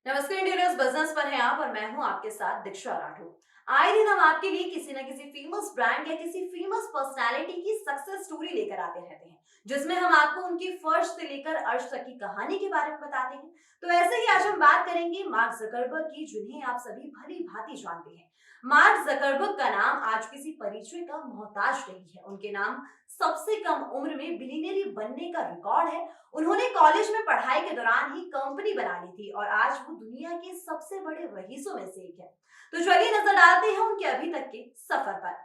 नमस्कार, India news business पर हैं आप और मैं हूं आपके साथ दीक्षा राठौर। आए दिन हम आपके लिए किसी न किसी फेमस ब्रांड या किसी फेमस पर्सनालिटी की सक्सेस स्टोरी लेकर आते रहते हैं, जिसमें हम आपको उनकी फर्श से लेकर अर्श तक की कहानी के बारे में बताते हैं। तो ऐसे ही आज हम बात करेंगे मार्क जकरबर्ग की, जिन्हें आप सभी भली भांति जानते हैं। मार्क जकरबर्ग का नाम आज किसी परिचय का मोहताज नहीं है। उनके नाम सबसे कम उम्र में बिलियनरी बनने का रिकॉर्ड है। उन्होंने कॉलेज में पढ़ाई के दौरान ही कंपनी बना ली थी और आज वो दुनिया के सबसे बड़े रईसों में से एक है। तो चलिए नजर डालते हैं उनके अभी तक के सफर पर।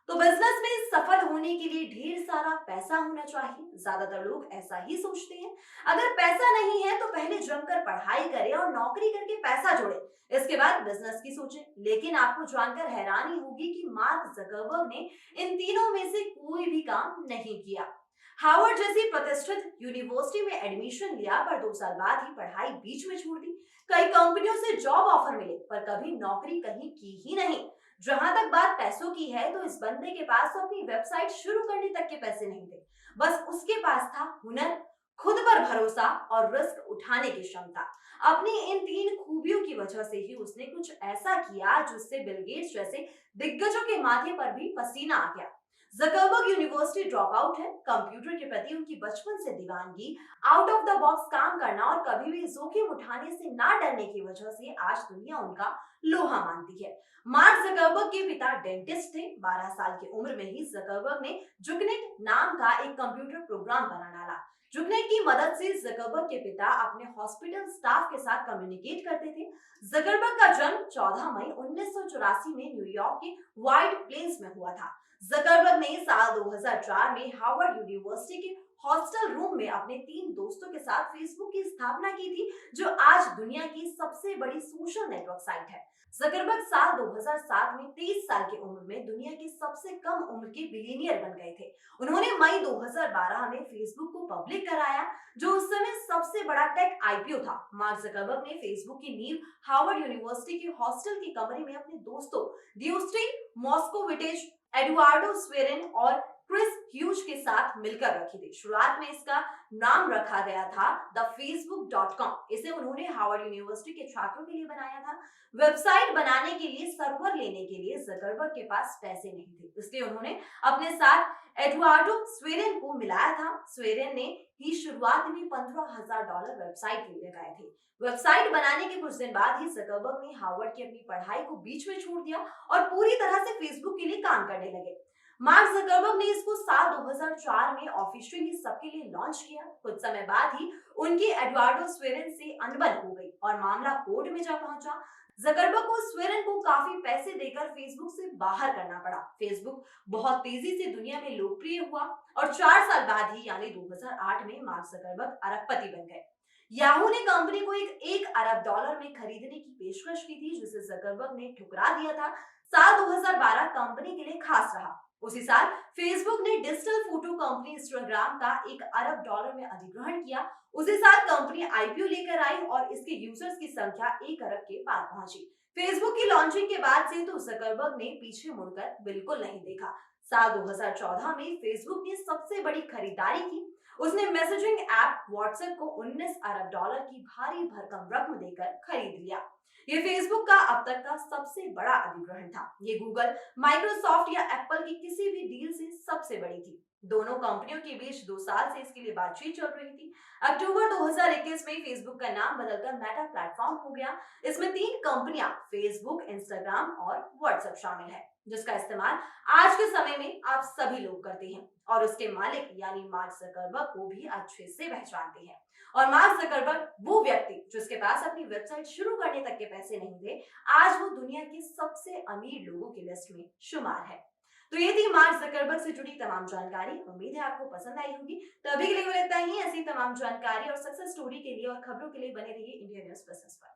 तो बिजनेस में सफल होने के लिए ढेर सारा पैसा होना चाहिए। ज्यादातर लोग ऐसा ही सोचते हैं। अगर पैसा नहीं है तो पहले जमकर पढ़ाई करें और नौकरी करके पैसा जोड़े, इसके बाद बिजनेस की सोचें। लेकिन आपको जानकर हैरानी होगी कि मार्क जकरबर्ग ने इन तीनों में से कोई भी काम नहीं किया। हार्वर्ड जैसी प्रतिष्ठित यूनिवर्सिटी में एडमिशन लिया, पर 2 साल बाद ही पढ़ाई बीच में छोड़ दी। कई कंपनियों से जॉब ऑफर मिले, पर कभी नौकरी कहीं की ही नहीं। जहां तक बात पैसों की है, तो इस बंदे के पास तो अपनी वेबसाइट शुरू करने तक के पैसे नहीं थे। बस उसके पास था हुनर, खुद पर भरोसा और रिस्क उठाने की क्षमता। अपनी इन तीन खूबियों की वजह से ही उसने कुछ ऐसा किया जिससे बिल गेट्स जैसे दिग्गजों के माथे पर भी पसीना आ गया। जकरबर्ग यूनिवर्सिटी ड्रॉप आउट है। कंप्यूटर के प्रति उनकी बचपन से दीवानगी, आउट ऑफ द बॉक्स काम करना और कभी भी जोखिम उठाने से ना डरने की वजह से आज दुनिया उनका लोहा मानती है। मार्क जकरबर्ग के पिता डेंटिस्ट थे। 12 साल की उम्र में ही जकरबर्ग ने जुकनेट नाम का एक कंप्यूटर प्रोग्राम बना डाला। जुकनेट की मदद से जकरबर्ग के पिता अपने हॉस्पिटल स्टाफ के साथ कम्युनिकेट करते थे। जकरबर्ग का जन्म 14 मई 1984 में न्यूयॉर्क के व्हाइट प्लेन्स में हुआ था। जकरबर्ग ने साल 2004 में हार्वर्ड यूनिवर्सिटी के हॉस्टल रूम में अपने 3 दोस्तों के साथ फेसबुक की स्थापना की थी, जो आज दुनिया की सबसे बड़ी सोशल नेटवर्क साइट है। जकरबर्ग साल 2007 में 23 साल की उम्र में दुनिया के सबसे कम उम्र के बिलियनियर बन गए थे। उन्होंने मई 2012 में फेसबुक को पब्लिक कराया, जो उस समय सबसे बड़ा टेक आईपीओ था। मार्क जकरबर्ग ने फेसबुक की नींव हार्वर्ड यूनिवर्सिटी के हॉस्टल के कमरे में अपने दोस्तों दियोस्ट्री मॉस्कोविटिच, एडुआर्डो स्वेरेन और क्रिस ह्यूज के साथ मिलकर रखी थी। शुरुआत में इसका नाम रखा गया था द facebook.com। इसे उन्होंने हार्वर्ड यूनिवर्सिटी के छात्रों के लिए बनाया था। वेबसाइट बनाने के लिए सर्वर लेने के लिए जकरबर्ग के पास पैसे नहीं थे, इसलिए उन्होंने अपने साथ एडुआर्डो स्वेरेन को मिलाया था। स्वेरेन ने ही शुरुआत में $15,000 वेबसाइट के लिए लगाए थे। वेबसाइट बनाने के कुछ दिन बाद ही जकरबर्ग ने हार्वर्ड की अपनी पढ़ाई को बीच में छोड़ दिया और पूरी तरह से फेसबुक के लिए काम करने लगे। मार्क जकरबर्ग ने इसको साल 2004 में ऑफिशियली सबके लिए लॉन्च किया। कुछ समय बाद ही उनकी एडुआर्डो स्वेरेन से अनबन हो गई और मामला कोर्ट में जा पहुंचा। जकरबर्ग को स्वेरेन को काफी पैसे देकर फेसबुक से बाहर करना पड़ा। फेसबुक बहुत तेजी से दुनिया में लोकप्रिय हुआ और 4 साल बाद ही यानी 2008 में मार्क जकरबर्ग अरबपति बन गए। याहू ने कंपनी को एक अरब डॉलर में खरीदने की पेशकश की थी, जिसे जकरबर्ग ने ठुकरा दिया था। साल 2012 कंपनी के लिए खास रहा। उसी साल फेसबुक ने डिजिटल फोटो कंपनी इंस्टाग्राम का $1 अरब में अधिग्रहण किया। उसी साल कंपनी आईपीओ लेकर आई और इसके यूजर्स की संख्या 1 अरब के पार पहुंची। फेसबुक की लॉन्चिंग के बाद से तो जकरबर्ग ने पीछे मुड़कर बिल्कुल नहीं देखा। साल 2014 में फेसबुक ने सबसे बड़ी खरीदारी की। उसने मैसेजिंग ऐप व्हाट्सएप को $19 अरब की भारी भरकम रकम देकर खरीद लिया। ये फेसबुक का अब तक का सबसे बड़ा अधिग्रहण था। ये गूगल, माइक्रोसॉफ्ट या एप्पल की किसी भी डील से सबसे बड़ी थी। दोनों कंपनियों के बीच 2 साल से इसके लिए बातचीत चल रही थी। अक्टूबर 2021 में फेसबुक का नाम बदलकर मेटा प्लेटफॉर्म हो गया। इसमें 3 कंपनियां फेसबुक, इंस्टाग्राम और व्हाट्सएप शामिल है, जिसका इस्तेमाल आज के समय में आप सभी लोग करते हैं और उसके मालिक यानी मार्क जकरबर्ग को भी अच्छे से पहचानते हैं। और मार्क जकरबर्ग वो व्यक्ति जिसके पास अपनी वेबसाइट शुरू करने तक के पैसे नहीं थे, आज वो दुनिया के सबसे अमीर लोगों की लिस्ट में शुमार है। तो ये थी मार्क जकरबर्ग से जुड़ी तमाम जानकारी। उम्मीद है आपको पसंद आई होगी। तो अभी के लिए वो इतना ही। ऐसी तमाम जानकारी और सक्सेस स्टोरी के लिए और खबरों के लिए बने रहिए इंडिया न्यूज बिजनेस पर।